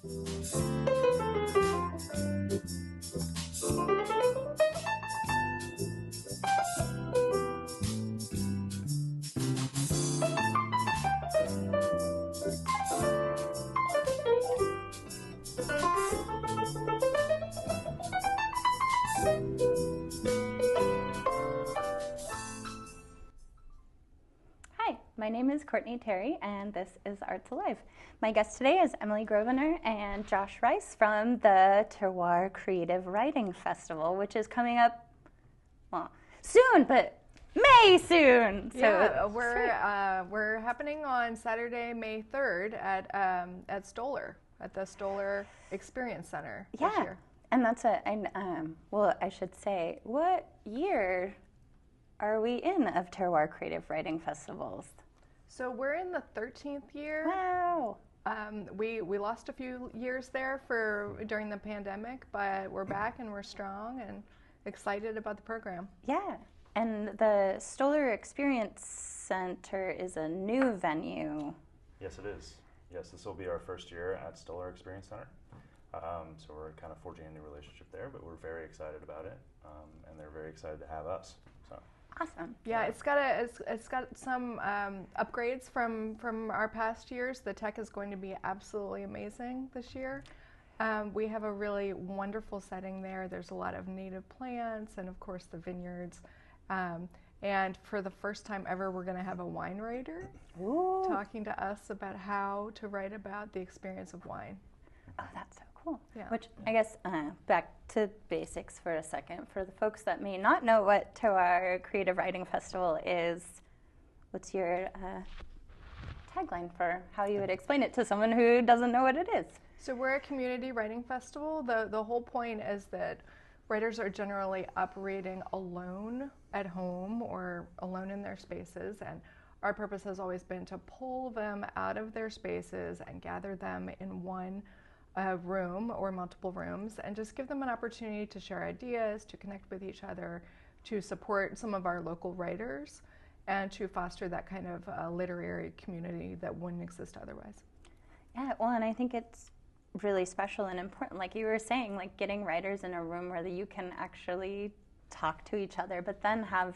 Hi, my name is Courtney Terry, and this is Arts Alive. My guest today is Emily Grosvenor and Josh Rice from the Terroir Creative Writing Festival, which is coming up, well, soon, but May soon. So yeah, we're happening on Saturday, May 3rd at Stoller, at the Stoller Experience Center this year. And that's well, I should say, what year are we in of Terroir Creative Writing Festivals? So we're in the 13th year. Wow. We lost a few years there during the pandemic, but we're back and we're strong and excited about the program. Yeah. And the Stoller Experience Center is a new venue. Yes, it is. Yes, this will be our first year at Stoller Experience Center. So we're kind of forging a new relationship there, but we're very excited about it, and they're very excited to have us. So. Awesome. Yeah, it's got some upgrades from our past years. The tech is going to be absolutely amazing this year. We have a really wonderful setting there. There's a lot of native plants and, of course, the vineyards. And for the first time ever, we're going to have a wine writer talking to us about how to write about the experience of wine. Oh, that's so cool. Yeah. Which, I guess, back to basics for a second. For the folks that may not know what Terroir Creative Writing Festival is, what's your tagline for how you would explain it to someone who doesn't know what it is? So we're a community writing festival. The whole point is that writers are generally operating alone at home or alone in their spaces, and our purpose has always been to pull them out of their spaces and gather them in one room or multiple rooms and just give them an opportunity to share ideas, to connect with each other, to support some of our local writers, and to foster that kind of literary community that wouldn't exist otherwise. Yeah, well, and I think it's really special and important, like you were saying, like getting writers in a room where you can actually talk to each other, but then have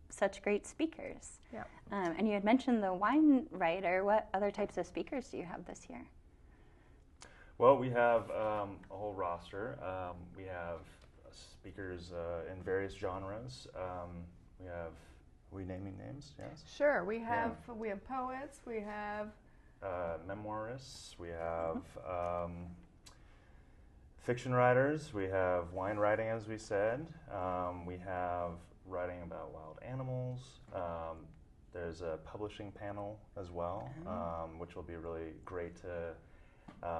such great speakers. Yeah. And you had mentioned the wine writer. What other types of speakers do you have this year? Well, we have a whole roster. We have speakers in various genres. Are we naming names? Yes. Sure. We have poets. We have memoirists. We have fiction writers. We have wine writing, as we said. We have writing about wild animals. There's a publishing panel as well, which will be really great to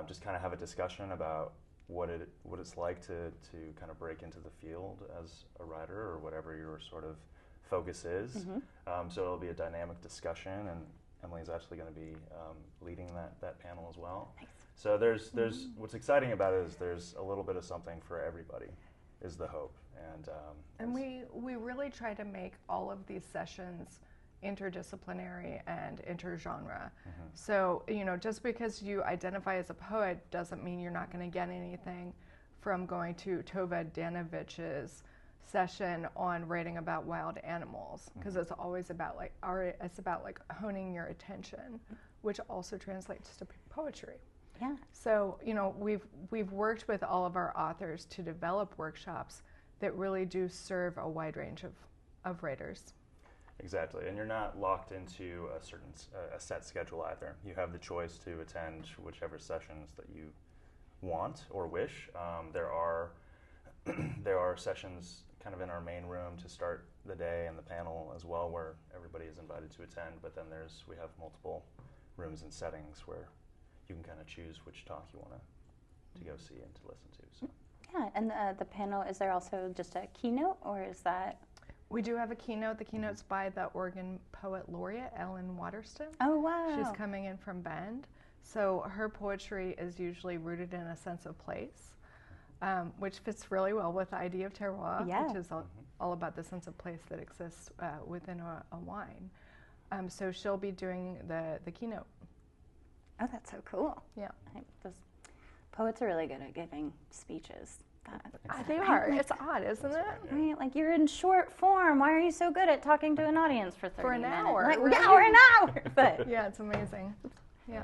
just kind of have a discussion about what it's like to kind of break into the field as a writer or whatever your sort of focus is. Mm-hmm. So it'll be a dynamic discussion, and Emily's actually going to be leading that panel as well. Nice. So there's what's exciting about it is there's a little bit of something for everybody, is the hope. And we really try to make all of these sessions interdisciplinary and intergenre. Mm-hmm. So, just because you identify as a poet doesn't mean you're not going to get anything from going to Tova Danovich's session on writing about wild animals, because mm-hmm. it's always about honing your attention, which also translates to poetry. Yeah. So, we've worked with all of our authors to develop workshops that really do serve a wide range of writers. Exactly, and you're not locked into a set schedule either. You have the choice to attend whichever sessions that you want or wish. There are sessions kind of in our main room to start the day, and the panel as well, where everybody is invited to attend. But then we have multiple rooms and settings where you can kind of choose which talk you want to go see and to listen to. So. Yeah, and the panel, is there also just a keynote, or is that? We do have a keynote. The keynote's by the Oregon Poet Laureate, Ellen Waterston. Oh, wow. She's coming in from Bend. So her poetry is usually rooted in a sense of place, which fits really well with the idea of terroir, which is all about the sense of place that exists within a wine. So she'll be doing the keynote. Oh, that's so cool. Yeah. Those poets are really good at giving speeches. They are. It's odd, isn't it? Right? Like, you're in short form. Why are you so good at talking to an audience for 30 minutes? Hour. Like, really? yeah, or an hour. But yeah, it's amazing. Yeah.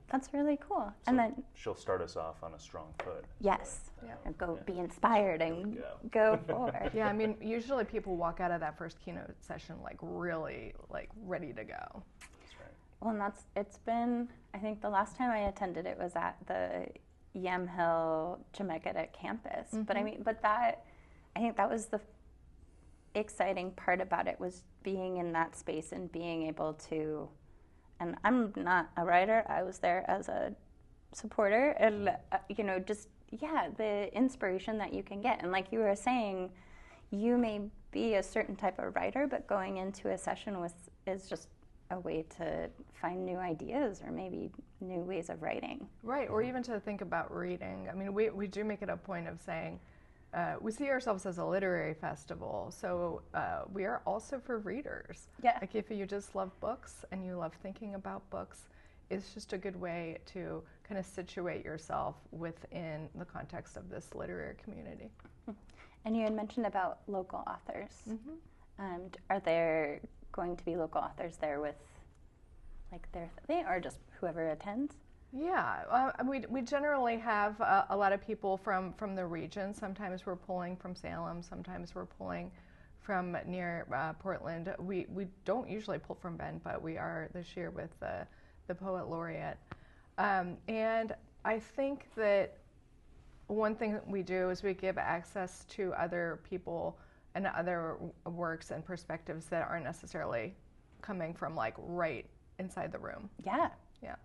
That's really cool. So and then she'll start us off on a strong foot. yes. Yeah. And go be inspired and go forward. Yeah, I mean, usually people walk out of that first keynote session like really like ready to go. That's right. Well, and it's been, I think the last time I attended it was at the Yamhill Chemeketa campus. But I think that was the exciting part about it, was being in that space and being able to, and I'm not a writer, I was there as a supporter, and just the inspiration that you can get. And like you were saying, you may be a certain type of writer, but going into a session is just a way to find new ideas or maybe new ways of writing. Right, or even to think about reading. I mean, we do make it a point of saying we see ourselves as a literary festival, so we are also for readers. Yeah. Like if you just love books and you love thinking about books, it's just a good way to kind of situate yourself within the context of this literary community. And you had mentioned about local authors. Are there going to be local authors there with like their thing, or just whoever attends? Yeah, we generally have a lot of people from the region. Sometimes we're pulling from Salem, sometimes we're pulling from near Portland. We don't usually pull from Bend, but we are this year with the Poet Laureate. And I think that one thing that we do is we give access to other people and other works and perspectives that aren't necessarily coming from like right inside the room. Yeah. Yeah.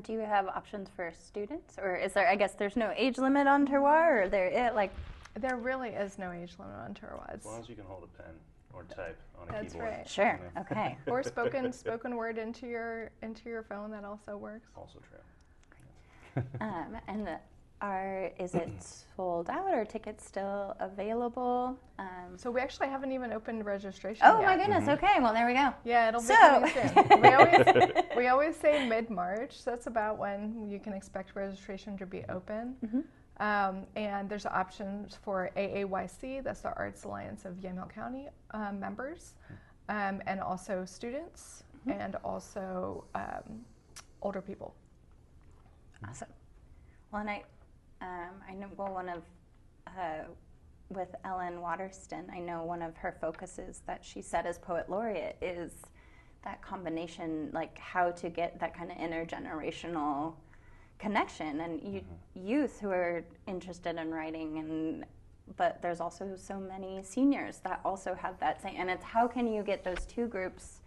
Do you have options for students, or is there? I guess there's no age limit on Terroir, or there really is no age limit on Terroir. As long as you can hold a pen or type on a That's keyboard. right. Sure. Okay. Or spoken word into your phone, that also works. Also true. And is it sold out, or tickets still available? So we actually haven't even opened registration Oh yet. my goodness! Okay, well there we go. Yeah, it'll be coming soon. We always say mid-March. So that's about when you can expect registration to be open. And there's options for AAYC, that's the Arts Alliance of Yamhill County members, and also students, and also older people. Awesome. Well, and I know one of with Ellen Waterston, I know one of her focuses that she set as Poet Laureate is that combination, like how to get that kind of intergenerational connection, and youth who are interested in writing, but there's also so many seniors that also have that same, and it's how can you get those two groups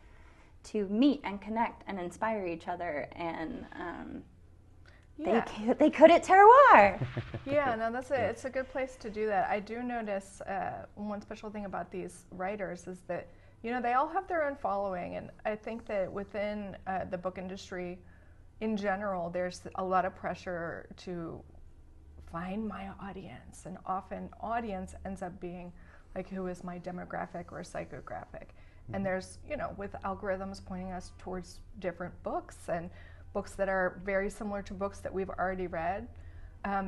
to meet and connect and inspire each other, and they could at Terroir. Yeah, no, it's a good place to do that. I do notice one special thing about these writers is that, they all have their own following, and I think that within the book industry in general, there's a lot of pressure to find my audience, and often audience ends up being like, who is my demographic or psychographic? And there's, with algorithms pointing us towards different books and books that are very similar to books that we've already read,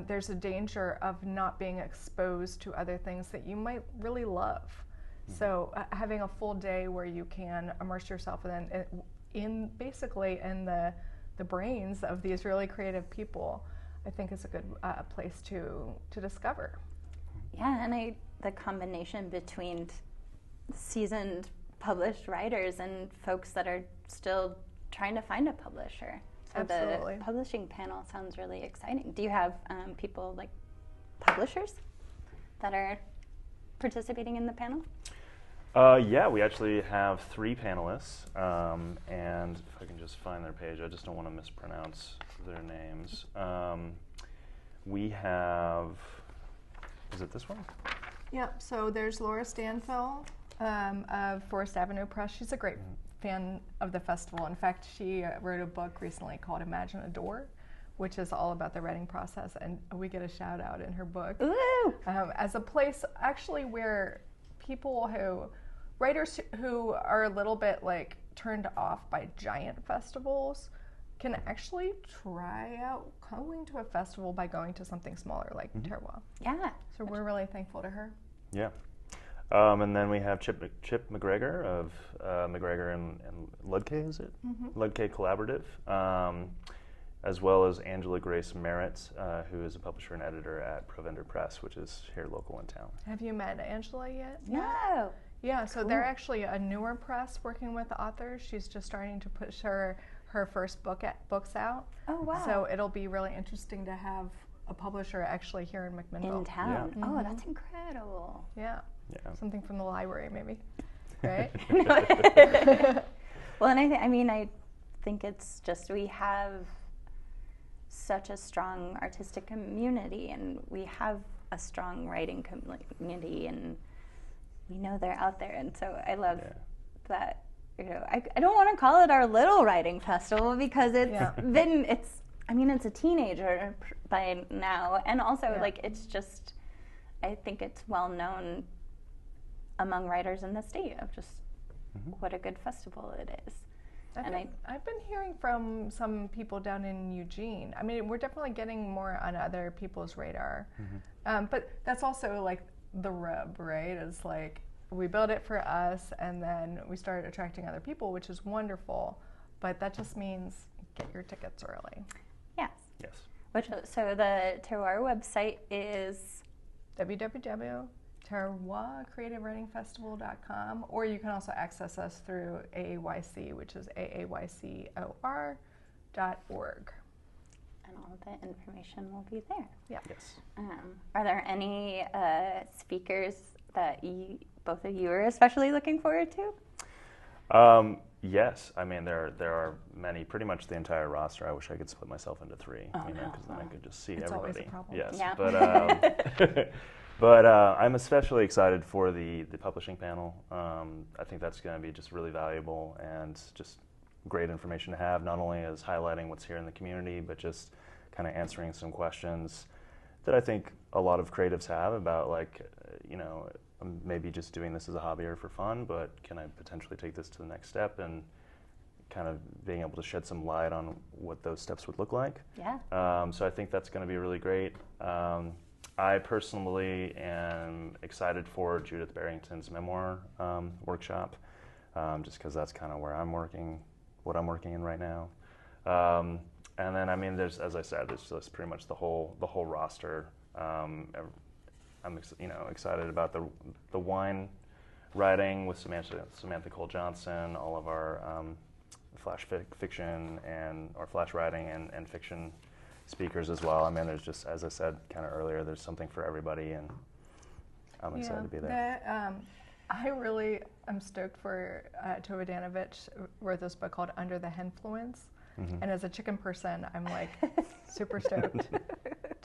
there's a danger of not being exposed to other things that you might really love. So having a full day where you can immerse yourself in the brains of these really creative people, I think is a good place to discover. Yeah, and the combination between seasoned published writers and folks that are still trying to find a publisher. So Absolutely. The publishing panel sounds really exciting. Do you have people like publishers that are participating in the panel? Yeah, we actually have 3 panelists, and if I can just find their page, I just don't want to mispronounce their names. We have, is it this one? Yep, so there's Laura Stanfill of Forest Avenue Press. She's a great fan of the festival. In fact, she wrote a book recently called Imagine a Door, which is all about the writing process, and we get a shout out in her book. Ooh! As a place actually where writers who are a little bit like turned off by giant festivals can actually try out going to a festival by going to something smaller like Terroir. Yeah. So we're really thankful to her. Yeah. And then we have Chip McGregor of McGregor and Ludke, is it? Ludke Collaborative, as well as Angela Grace Merritt, who is a publisher and editor at Provender Press, which is here local in town. Have you met Angela yet? No. Yeah, so they're actually a newer press working with authors. She's just starting to push her first books out. Oh, wow. So it'll be really interesting to have a publisher actually here in McMinnville. In town. Yeah. Oh, that's incredible. Yeah. Yeah. Something from the library, maybe. Right? Well, and I think it's just we have such a strong artistic community, and we have a strong writing community, and we know they're out there, and so I love that. I don't want to call it our little writing festival because it's it's a teenager by now, and also it's just, I think it's well known among writers in the state of just what a good festival it is. I've been hearing from some people down in Eugene. I mean, we're definitely getting more on other people's radar, but that's also like the rub, right? It's like we build it for us, and then we start attracting other people, which is wonderful. But that just means get your tickets early. Yes. Yes. So the Terroir website is www.terroircreativewritingfestival.com, or you can also access us through AAYC, which is aaycor.org. And all the information will be there. Yeah. Yes. Are there any speakers that both of you are especially looking forward to? Yes, I mean there are many, pretty much the entire roster. I wish I could split myself into three, because then I could just see it's everybody. Always a problem. Yes, Yeah. but I'm especially excited for the publishing panel. I think that's going to be just really valuable and just great information to have, not only as highlighting what's here in the community, but just kind of answering some questions that I think a lot of creatives have about, like, maybe just doing this as a hobby or for fun, but can I potentially take this to the next step, and kind of being able to shed some light on what those steps would look like. Yeah. So I think that's going to be really great. I personally am excited for Judith Barrington's memoir workshop, just because that's kind of where I'm working, what I'm working in right now. And then, I mean, there's, as I said, there's just pretty much the whole roster. I'm excited about the wine writing with Samantha Cole Johnson, all of our flash fiction or flash writing and fiction speakers as well. I mean, there's just, as I said kind of earlier, there's something for everybody, and I'm excited to be there. I really am stoked for Tova Danovich wrote this book called Under the Henfluence. And as a chicken person, I'm like super stoked.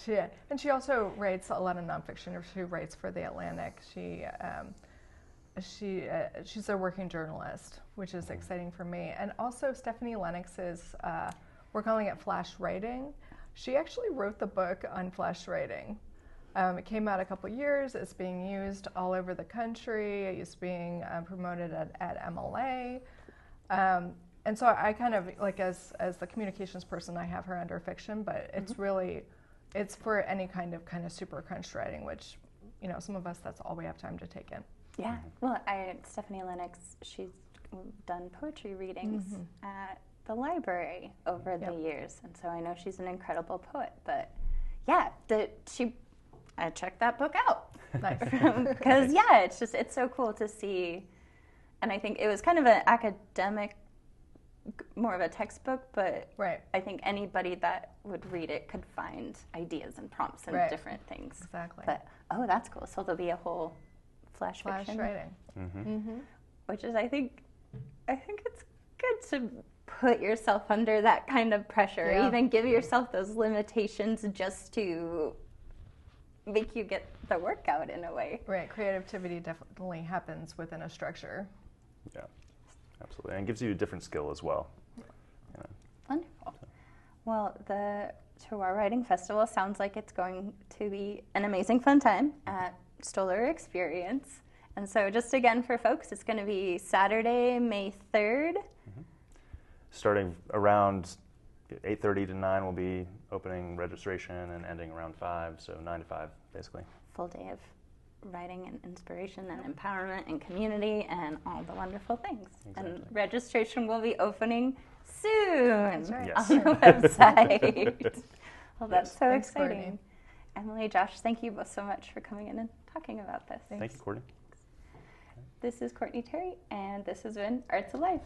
And she also writes a lot of nonfiction. She writes for The Atlantic. She's a working journalist, which is exciting for me. And also Stephanie Lennox's, we're calling it flash writing. She actually wrote the book on flash writing. It came out a couple years. It's being used all over the country. It's being promoted at MLA. And so I kind of, like, as the communications person, I have her under fiction, but it's really, it's for any kind of super crunch writing, which, some of us, that's all we have time to take in. Yeah. Well, Stephanie Lennox, she's done poetry readings at the library over the years, and so I know she's an incredible poet. But yeah, I checked that book out. Nice. Because it's so cool to see, and I think it was kind of an academic, more of a textbook, but I think anybody that would read it could find ideas and prompts and different things. Exactly. But that's cool. So there'll be a whole flash fiction writing, which is, I think it's good to put yourself under that kind of pressure, even give yourself those limitations just to make you get the work out in a way. Right. Creativity definitely happens within a structure. Yeah. Absolutely, and gives you a different skill as well. Wonderful. Well, the Terroir Writing Festival sounds like it's going to be an amazing fun time at Stoller Experience. And so just again for folks, it's going to be Saturday, May 3rd. Starting around 8:30 to 9 will be opening registration and ending around 5, so 9 to 5 basically. Full day of writing and inspiration and empowerment and community and all the wonderful things. Exactly. And registration will be opening soon That's right. Yes. on the website. Well, that's so Thanks, exciting. Courtney. Emily, Josh, thank you both so much for coming in and talking about this. Thank you, Courtney. This is Courtney Terry, and this has been Arts Alive.